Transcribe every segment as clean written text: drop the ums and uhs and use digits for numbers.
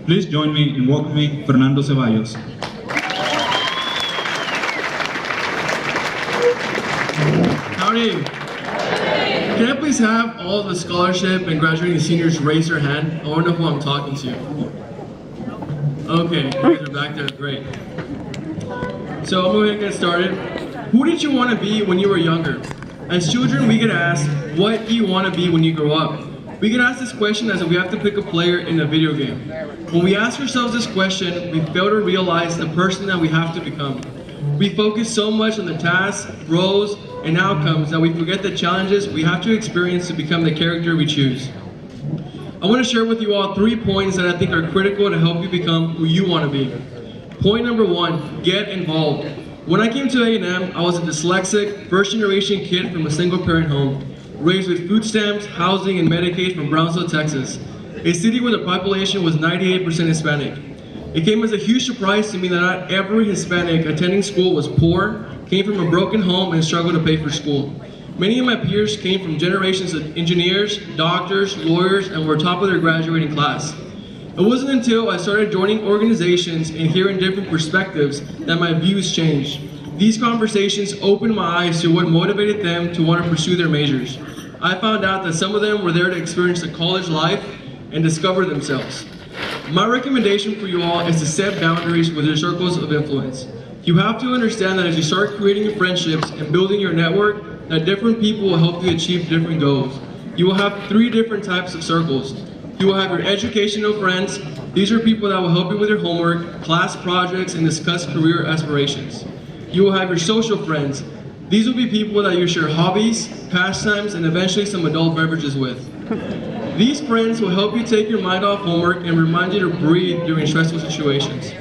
Please join me in welcoming Fernando Ceballos. Howdy. Can I please have all the scholarship and graduating seniors raise their hand? I want to know who I'm talking to. Okay, you guys are back there, great. So I'm going to get started. Who did you want to be when you were younger? As children, we get asked, what do you want to be when you grow up? We get asked this question as if we have to pick a player in a video game. When we ask ourselves this question, we fail to realize the person that we have to become. We focus so much on the tasks, roles, and outcomes that we forget the challenges we have to experience to become the character we choose. I want to share with you all 3 points that I think are critical to help you become who you want to be. Point number 1, get involved. When I came to A&M, I was a dyslexic, first-generation kid from a single-parent home, raised with food stamps, housing, and Medicaid from Brownsville, Texas, a city where the population was 98% Hispanic. It came as a huge surprise to me that not every Hispanic attending school was poor, came from a broken home, and struggled to pay for school. Many of my peers came from generations of engineers, doctors, lawyers, and were top of their graduating class. It wasn't until I started joining organizations and hearing different perspectives that my views changed. These conversations opened my eyes to what motivated them to want to pursue their majors. I found out that some of them were there to experience the college life and discover themselves. My recommendation for you all is to set boundaries with your circles of influence. You have to understand that as you start creating friendships and building your network, that different people will help you achieve different goals. You will have 3 different types of circles. You will have your educational friends. These are people that will help you with your homework, class projects, and discuss career aspirations. You will have your social friends. These will be people that you share hobbies, pastimes, and eventually some adult beverages with. These friends will help you take your mind off homework and remind you to breathe during stressful situations.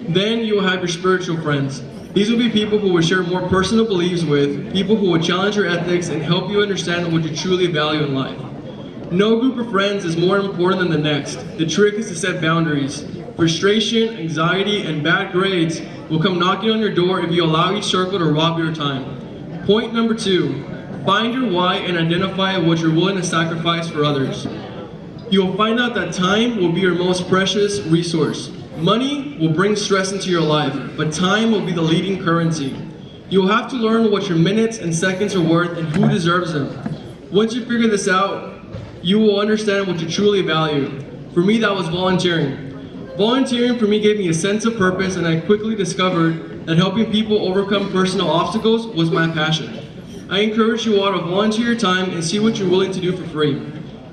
Then you will have your spiritual friends. These will be people who will share more personal beliefs with, people who will challenge your ethics and help you understand what you truly value in life. No group of friends is more important than the next. The trick is to set boundaries. Frustration, anxiety, and bad grades will come knocking on your door if you allow each circle to rob your time. Point number 2, find your why and identify what you're willing to sacrifice for others. You will find out that time will be your most precious resource. Money will bring stress into your life, but time will be the leading currency. You will have to learn what your minutes and seconds are worth and who deserves them. Once you figure this out, you will understand what you truly value. For me, that was volunteering. Volunteering for me gave me a sense of purpose, and I quickly discovered that helping people overcome personal obstacles was my passion. I encourage you all to volunteer your time and see what you're willing to do for free.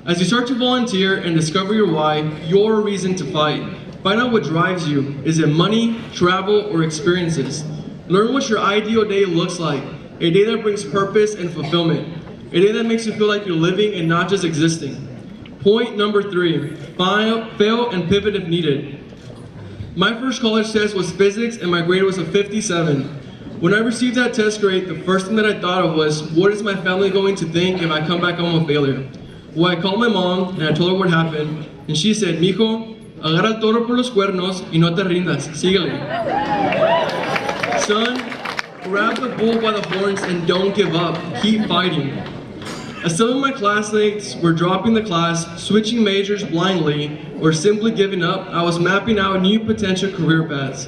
As you start to volunteer and discover your why, your reason to fight, find out what drives you. Is it money, travel, or experiences? Learn what your ideal day looks like, a day that brings purpose and fulfillment, a day that makes you feel like you're living and not just existing. Point number 3, fail and pivot if needed. My first college test was physics and my grade was a 57. When I received that test grade, the first thing that I thought of was, what is my family going to think if I come back home a failure? Well, I called my mom and I told her what happened, and she said, "Mijo, agarra el toro por los cuernos y no te rindas, síguele." Son, grab the bull by the horns and don't give up, keep fighting. As some of my classmates were dropping the class, switching majors blindly, or simply giving up, I was mapping out new potential career paths.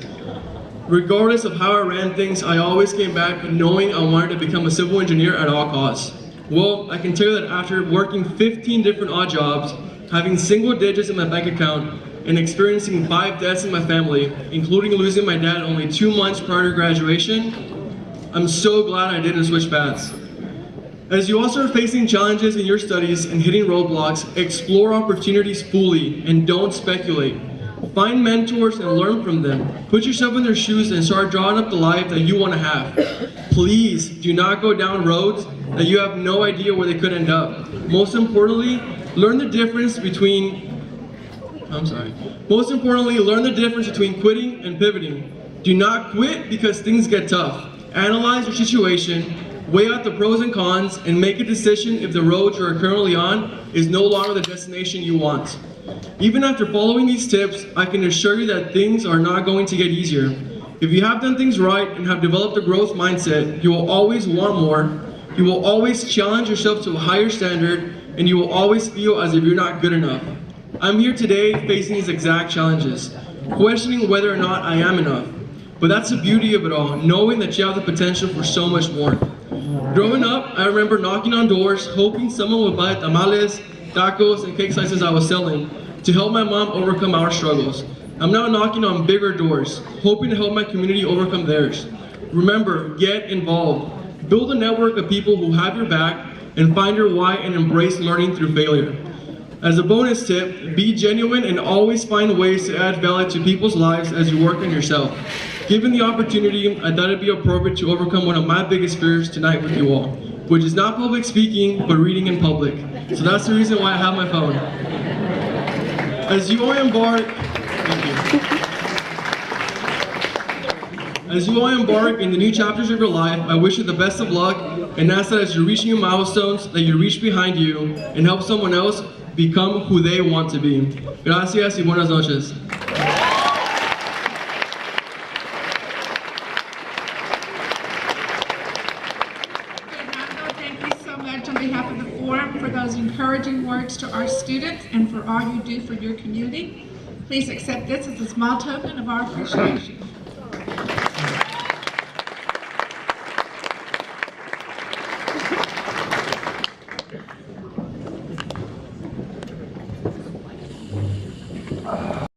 Regardless of how I ran things, I always came back knowing I wanted to become a civil engineer at all costs. Well, I can tell you that after working 15 different odd jobs, having single digits in my bank account, and experiencing 5 deaths in my family, including losing my dad only 2 months prior to graduation, I'm so glad I didn't switch paths. As you also are facing challenges in your studies and hitting roadblocks, explore opportunities fully and don't speculate. Find mentors and learn from them. Put yourself in their shoes and start drawing up the life that you want to have. Please do not go down roads that you have no idea where they could end up. Most importantly, learn the difference between quitting and pivoting. Do not quit because things get tough. Analyze your situation, weigh out the pros and cons, and make a decision if the road you are currently on is no longer the destination you want. Even after following these tips, I can assure you that things are not going to get easier. If you have done things right and have developed a growth mindset, you will always want more, you will always challenge yourself to a higher standard, and you will always feel as if you're not good enough. I'm here today facing these exact challenges, questioning whether or not I am enough. But that's the beauty of it all, knowing that you have the potential for so much more. Growing up, I remember knocking on doors, hoping someone would buy tamales, tacos, and cake slices I was selling to help my mom overcome our struggles. I'm now knocking on bigger doors, hoping to help my community overcome theirs. Remember, get involved. Build a network of people who have your back and find your why and embrace learning through failure. As a bonus tip, be genuine and always find ways to add value to people's lives as you work on yourself. Given the opportunity, I thought it'd be appropriate to overcome one of my biggest fears tonight with you all, which is not public speaking, but reading in public. So that's the reason why I have my phone. As you all embark, thank you. As you all embark in the new chapters of your life, I wish you the best of luck and ask that as you reach new milestones, that you reach behind you and help someone else become who they want to be. Gracias y buenas noches. Thank you so much on behalf of the forum for those encouraging words to our students and for all you do for your community. Please accept this as a small token of our appreciation.